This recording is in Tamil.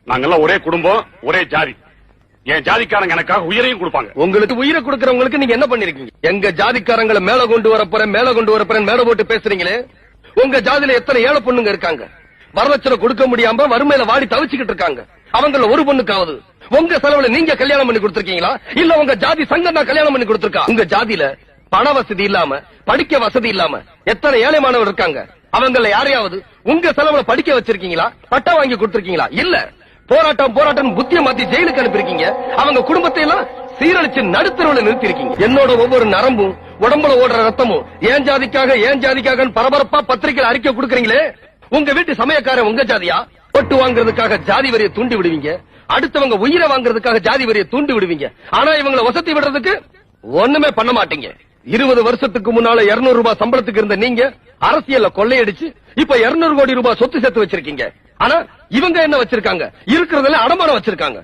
நாங்கெல்லாம் ஒரே குடும்பம், ஒரே ஜாதி. என் ஜாதிக்காரங்க எனக்காக உயிரையும் கொடுப்பாங்க. உங்களுக்கு உயிரை கொடுக்கறவங்களுக்கு நீங்க என்ன பண்ணிருக்கீங்க? எங்க ஜாதிக்காரங்களை மேல கொண்டு வரப்போறேன், மேல கொண்டு வரப்போறேன், மேல போட்டு பேசுறீங்களே. உங்க ஜாதியில எத்தனை ஏழை பொண்ணுங்க இருக்காங்க, வரதட்சணை கொடுக்க முடியாம வறுமையில வாடி தவிச்சுக்கிட்டு இருக்காங்க. அவங்கள ஒரு பொண்ணுக்காவது உங்க செலவுல நீங்க கல்யாணம் பண்ணி கொடுத்திருக்கீங்களா, இல்ல உங்க ஜாதி சங்கம் தான் கல்யாணம் பண்ணி கொடுத்திருக்கா? உங்க ஜாதியில பண வசதி இல்லாம, படிக்க வசதி இல்லாம எத்தனை ஏழை மாணவர் இருக்காங்க. அவங்கள யாரையாவது உங்க செலவுல படிக்க வச்சிருக்கீங்களா, பட்டா வாங்கி கொடுத்திருக்கீங்களா? இல்ல. போராட்டம் போராட்டம் புத்திய மாத்தி ஜெயிலுக்கு அனுப்பிருக்கீங்க. அவங்க குடும்பத்தை எல்லாம் சீரழிச்சு நடுத்தரவுல நிறுத்தி இருக்கீங்க. என்னோட ஒவ்வொரு நரம்பும் உடம்புல ஓடுற ரத்தமும் ஏன் ஜாதிக்காக பரபரப்பா பத்திரிகையில் அறிக்கை கொடுக்கறீங்களே. உங்க வீட்டு சமயக்காரன் உங்க ஜாதியா? ஓட்டு வாங்குறதுக்காக ஜாதி வரியை தூண்டி விடுவீங்க, அடுத்தவங்க உயிரை வாங்குறதுக்காக ஜாதி வரியை தூண்டி விடுவீங்க. ஆனா இவங்களை வசதி விடுறதுக்கு ஒண்ணுமே பண்ண மாட்டீங்க. 20 வருஷத்துக்கு முன்னால 200 ரூபாய் சம்பளத்துக்கு இருந்த நீங்க அரசியல்ல கொள்ளையடிச்சு இப்ப 200 கோடி ரூபாய் சொத்து சேர்த்து வச்சிருக்கீங்க. ஆனா இவங்க என்ன வச்சிருக்காங்க? இருக்கிறதுல அடமானம் வச்சிருக்காங்க.